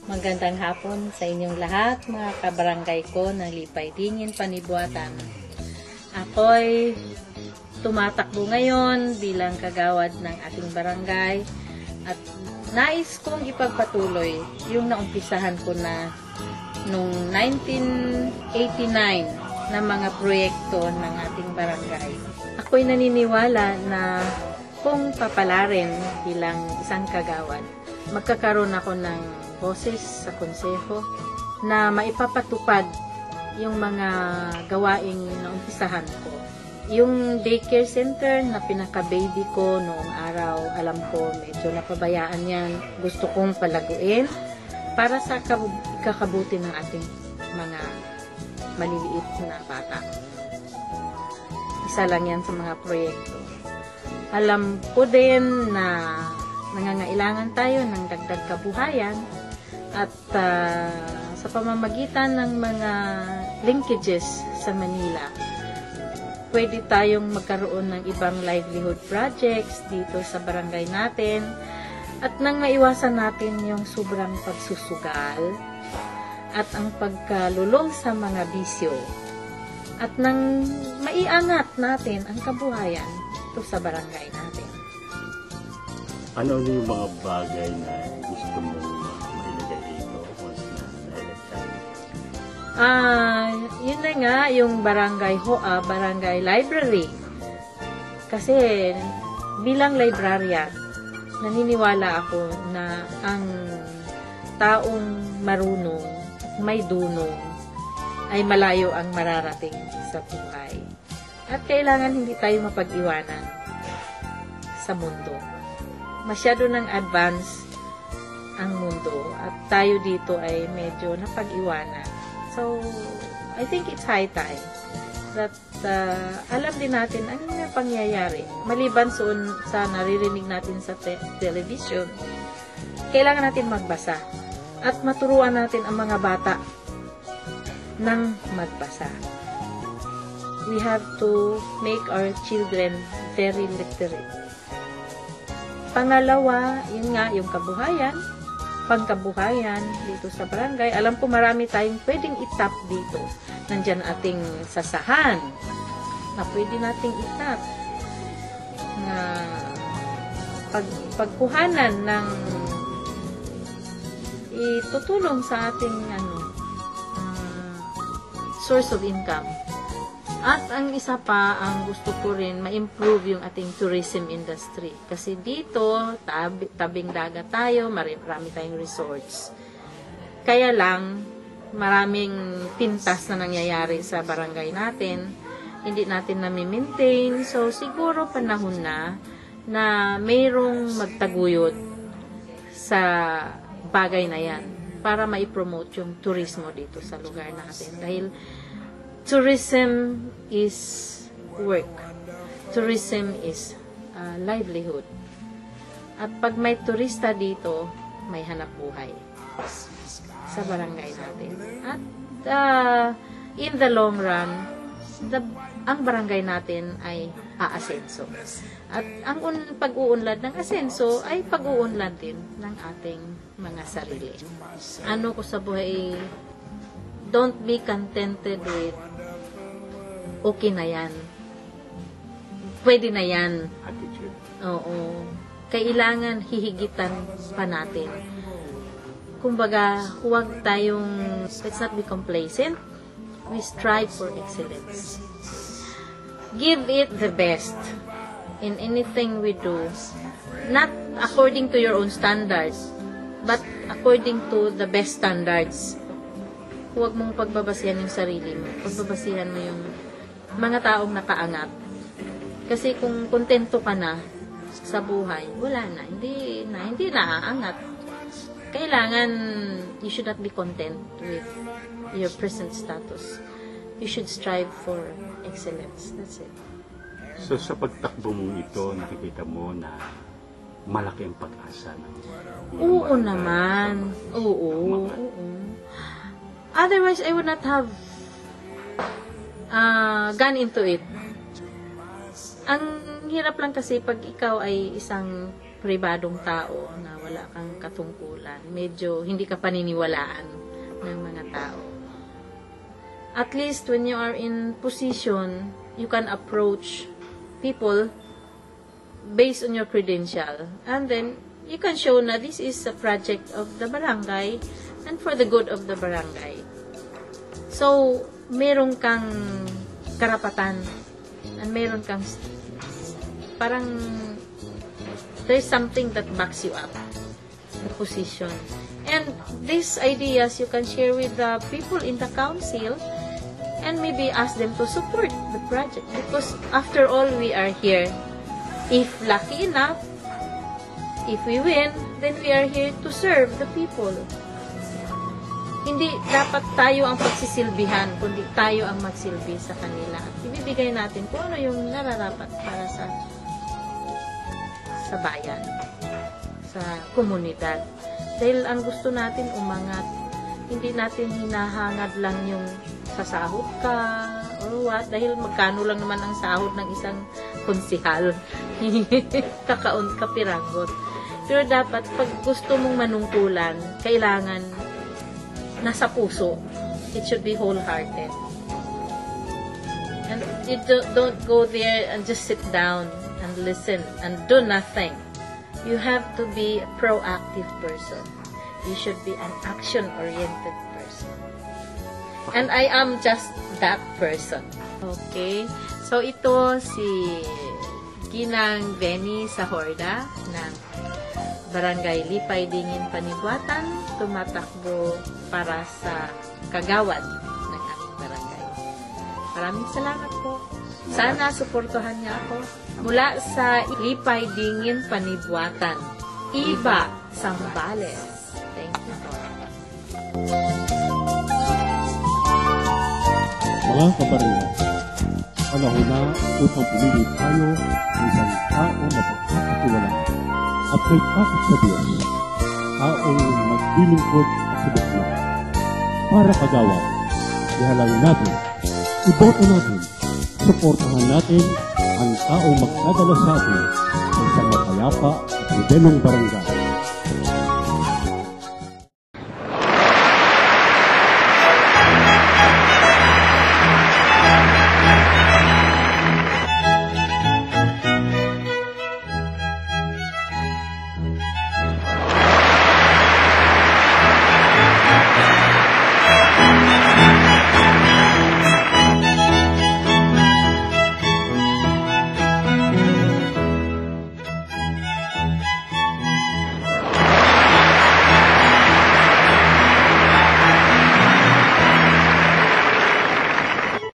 Magandang hapon sa inyong lahat, mga kabarangay ko ng Lipay Dingin, Panibuatan. Ako'y tumatakbo ngayon bilang kagawad ng ating barangay at nais kong ipagpatuloy yung naumpisahan ko na noong 1989 na mga proyekto ng ating barangay. Ako'y naniniwala na kung papalarin bilang isang kagawad, magkakaroon ako ng boses sa konseho na maipapatupad yung mga gawaing naumpisahan ko. Yung daycare center na pinaka-baby ko noong araw, alam ko medyo napabayaan yan. Gusto kong palaguin para sa ikakabuti ng ating mga maliliit na bata. Isa lang yan sa mga proyekto. Alam ko din na nangangailangan tayo ng dagdag kabuhayan at sa pamamagitan ng mga linkages sa Manila, pwede tayong magkaroon ng ibang livelihood projects dito sa barangay natin at nang maiwasan natin yung sobrang pagsusugal at ang pagkalulong sa mga bisyo at nang maiangat natin ang kabuhayan dito sa barangay natin. Ano yung mga bagay na gusto mong mailagay dito once na na-elect tayo? Yun na nga, yung barangay library. Kasi bilang librarian, naniniwala ako na ang taong marunong, may dunong, ay malayo ang mararating sa buhay. At kailangan hindi tayo mapag-iwanan sa mundo. Masyado ng advance ang mundo at tayo dito ay medyo napag-iwanan. So, I think it's high time that alam din natin ang pangyayari. Maliban sa naririnig natin sa television, kailangan natin magbasa at maturuan natin ang mga bata ng magbasa. We have to make our children very literate. Pangalawa, yun nga, yung kabuhayan, pangkabuhayan dito sa barangay. Alam ko marami tayong pwedeng itap dito. Nandyan ating sasahan na pwede nating itap na pagkuhanan ng itutulong sa ating source of income. At ang isa pa, ang gusto ko rin, ma-improve yung ating tourism industry. Kasi dito, tabing dagat tayo, marami tayong resorts. Kaya lang, maraming pintas na nangyayari sa barangay natin. Hindi natin nami-maintain. So, siguro panahon na mayroong magtaguyod sa bagay na yan para ma-promote yung turismo dito sa lugar natin. Dahil tourism is work. Tourism is livelihood. At pag may turista dito, may hanap buhay sa barangay natin. At in the long run, ang barangay natin ay aasenso. At ang pag-uunlad ng asenso ay pag-uunlad din ng ating mga sarili. Ano ko sa buhay, don't be contented with okay na yan. Pwede na yan. Attitude. Oo. Kailangan hihigitan pa natin. Kumbaga, huwag tayong, let's not be complacent. We strive for excellence. Give it the best in anything we do. Not according to your own standards, but according to the best standards. Huwag mong pagbabasihan yung sarili mo. Pagbabasihan mo yung mga taong nakaangat. Kasi kung kontento ka na sa buhay, wala na. Hindi naaangat. Kailangan, you should not be content with your present status. You should strive for excellence. That's it. So, sa pagtakbo mong ito, nakikita mo na malaki ang pag-asa ng Oo naman. Oo. Otherwise, I would not have gone into it. Ang hirap lang kasi pag ikaw ay isang pribadong tao na wala kang katungkulan. Medyo hindi ka paniniwalaan ng mga tao. At least when you are in position, you can approach people based on your credential. And then, you can show na this is a project of the barangay and for the good of the barangay. So, meron kang karapatan and meron kang parang there's something that backs you up, the position. And these ideas you can share with the people in the council and maybe ask them to support the project. Because after all, we are here. If lucky enough, if we win, then we are here to serve the people. Hindi dapat tayo ang pagsisilbihan, kundi tayo ang magsilbi sa kanila. Ibibigay natin kung ano yung nararapat para sa bayan, sa komunidad. Dahil ang gusto natin umangat, hindi natin hinahangad lang yung sasahod ka or what, dahil magkano lang naman ang sahod ng isang konsihal. Kapiranggot. Pero dapat, pag gusto mong manungkulan, kailangan nasa puso. It should be wholehearted. And you don't go there and just sit down and listen and do nothing. You have to be a proactive person. You should be an action-oriented person. And I am just that person. Okay? So, ito si Ginang Benny Sahorda ng Barangay Lipay Dingin, Panigwatan, tumatakbo para sa kagawad ng aming barangay. Maraming salamat po. Sana suportuhan niya ako. Mula sa Lipay Dingin, Panigwatan, Iba Sambales. Thank you po. Mga kabarangay, panahon na upang pumili tayo ng isang tao mapagkakatiwalaan at may takot sa Diyos, taong maglilingkod at subok para kagawad. Ihalangin natin, iboto natin, suportahan natin ang taong magdadala sa atin sa isang mapayapa at modelong barangay.